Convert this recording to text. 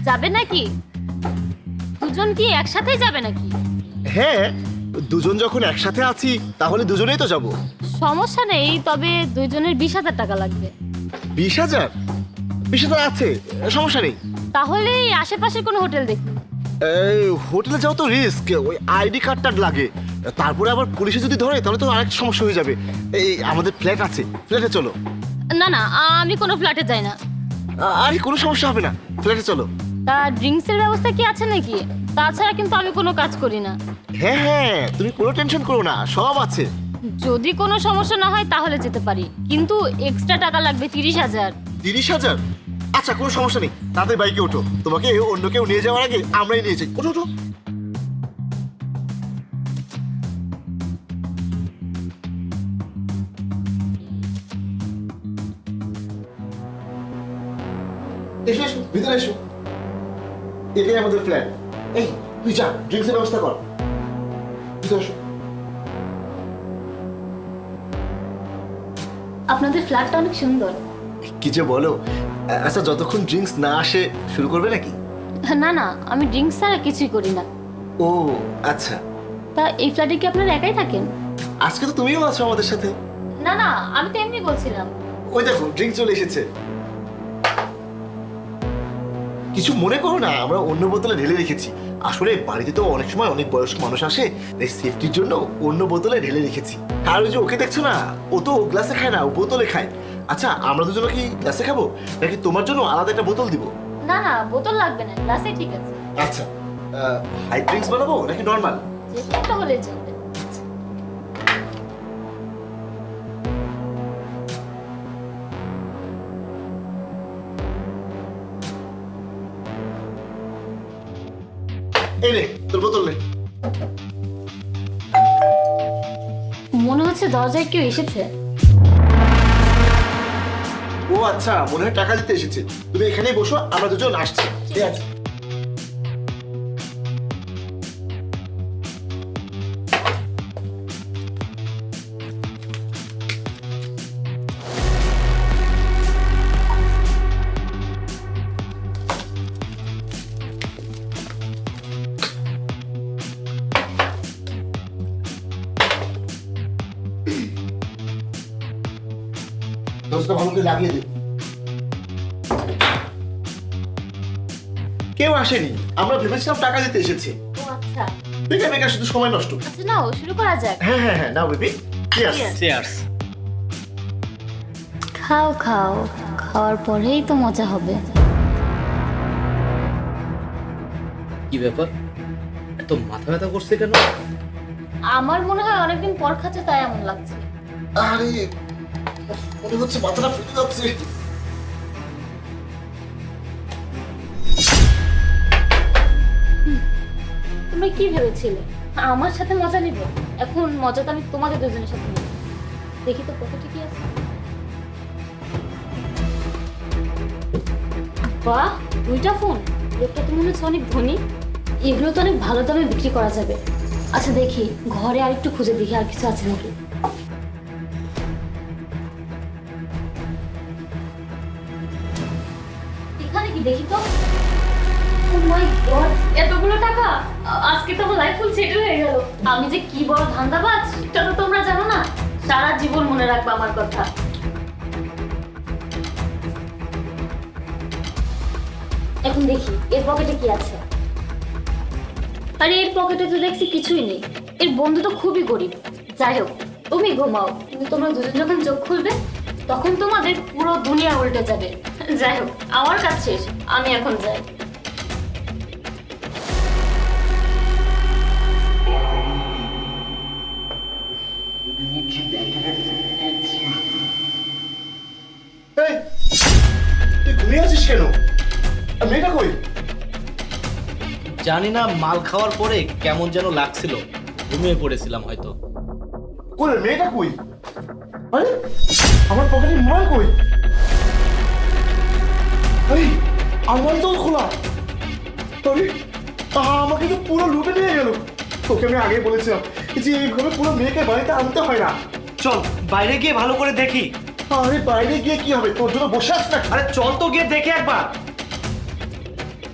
যাবে নাকি? দুজন কি একসাথেই যাবে নাকি? হ্যাঁ, দুজন যখন একসাথে আছি তাহলে দুজনেই তো যাব। সমস্যা নেই, তবে দুইজনের 20,000 টাকা লাগবে। 20,000? 20,000 আছে, সমস্যা নেই। তাহলে এই আশেপাশে কোনো হোটেল দেখুন। এই হোটেলে যাও তো রিস্ক, ওই আইডি কার্ডটা লাগে। তারপরে আবার পুলিশে যদি ধরে তাহলে তো আরেকটা সমস্যা হয়ে যাবে। এই আমাদের ফ্ল্যাট আছে, ফ্ল্যাটে চলো। না না, আমি কোনো ফ্ল্যাটে যাই না। আরে কোনো সমস্যা হবে না, ফ্ল্যাটে চলো। তা ড্রিঙ্কসের ব্যবস্থা কি আছে নাকি? তাছাড়া কিন্তু আমি কোনো কাজ করি না। হ্যাঁ হ্যাঁ, তুমি কোনো টেনশন করো না, সব আছে। যদি কোনো সমস্যা না হয় তাহলে যেতে পারি, কিন্তু এক্সট্রা টাকা লাগবে 30,000। 30,000? আচ্ছা কোনো সমস্যা নেই, তাদের বাইকে ওঠো। তোমাকে অন্য কেউ নিয়ে যাওয়ার আগে আমরাই নিয়ে যাই। ওঠো ওঠো। এসো এসো, ভিতরে এসো। এটাই আমাদের ফ্ল্যাট। এই তুই যা, ড্রিঙ্কসের ব্যবস্থা কর। ভিতরে এসো। আপনাদের ফ্ল্যাটটা অনেক সুন্দর। কি যে বলো। আচ্ছা যতক্ষণ ড্রিঙ্কস না আসে শুরু করবে নাকি? না না, আমি ড্রিঙ্কস ছাড়া কিছুই করি না। ও আচ্ছা। তা এই ফ্ল্যাটে কি আপনারা একাই থাকেন? আজকে তো তুমিও আছো আমাদের সাথে। না না, আমি তো এমনি বলছিলাম। ওই দেখো ড্রিঙ্ক চলে এসেছে। কিছু মনে করো না, আমরা অন্য বোতলে ঢেলে রেখেছি। আসলে বাড়িতে তো অনেক সময় অনেক বয়স্ক মানুষ আসে, তাই সেফটির জন্য অন্য বোতলে ঢেলে রেখেছি। আর ওই যে ওকে দেখছো না, ও তো গ্লাসে খায় না, ও বোতলে খায়। আচ্ছা আমরা দুজনে কি গ্লাসে খাবো নাকি তোমার জন্য আলাদা একটা বোতল দিব? না না, বোতল লাগবে না, গ্লাসে ঠিক আছে। আচ্ছা হাই ড্রিঙ্কস বানাবো নাকি নর্মাল? যেটা একটা হলে চলবে। এই নে তোর বোতল নে। মনে হচ্ছে দরজায় কেউ এসেছে। ও আচ্ছা, মনে হয় টাকা দিতে এসেছে। তুমি এখানেই বসো, আমরা দুজন আসছি। ঠিক আছে। দোষটা ভালো করে লাগিয়ে দে। কেউ আসেনি, আমরা ভেবেছিলাম টাকা দিতে এসেছে। ও আচ্ছা। বেকার বেকার শুধু সময় নষ্ট। আচ্ছা নাও, শুরু করা যাক। হ্যাঁ হ্যাঁ হ্যাঁ, নাও বেবি। চিয়ার্স। খাও খাও, খাওয়ার পরেই তো মজা হবে। কি ব্যাপার, এত মাথা ব্যথা করছে কেন? আমার মনে হয় অনেকদিন পর খাচ্ছে, তাই এমন লাগছে। আরে মনে হচ্ছে মাথাটা ফেটে যাচ্ছে। তুমি কি ভেবেছিলে আমার সাথে মজা নিব? এখন মজা তো আমি তোমাদের দুজনের সাথে নিব। দেখি তো পকেটে কি আছে। বাহ, 2টা ফোন। লোকটা তো মনে হচ্ছে অনেক ধনী। এগুলো তো অনেক ভালো দামে বিক্রি করা যাবে। আচ্ছা দেখি ঘরে আরেকটু খুঁজে দেখি আর কিছু আছে নাকি। এখানে কি দেখি তো। ও মাই গড, এতগুলো টাকা! আজকে তো আমার লাইফ ফুল সেটেল হয়ে গেল। আমি যে কি বড় ধান্দাবাজ সেটা তো তোমরা জানো না। সারা জীবন মনে রাখবে আমার কথা। এখন দেখি এর পকেটে কি আছে। আরে এর পকেটে তো দেখছি কিছুই নেই। এর বন্ধু তো খুবই গরিব। যাই হোক, তুমি ঘুমাও, কিন্তু তোমরা দুজন যখন চোখ খুলবে তখন তোমাদের পুরো দুনিয়া উল্টে যাবে। যাই হোক, আমার কাজ শেষ, আমি এখন যাই। এই, তুই ঘুমিয়ে আছিস কেন? আর মেয়েটা কই? জানি না, মাল খাওয়ার পরে কেমন যেন লাগছিল, ঘুমিয়ে পড়েছিলাম হয়তো। কই রে, মেয়েটা কই? আরে আমার পকেটে মোবাইল কই? আরে আমার তো খোলা। আরে আমাকে তো পুরো লুটে নিয়ে গেল। তোকে আমি আগেই বলেছিলাম যে এইভাবে পুরো মেয়েকে বাড়িতে আনতে হয় না। চল বাইরে গিয়ে ভালো করে দেখি। আরে বাইরে গিয়ে কি হবে, তোর জন্য বসে আস না। আরে চল তো গিয়ে দেখে একবার।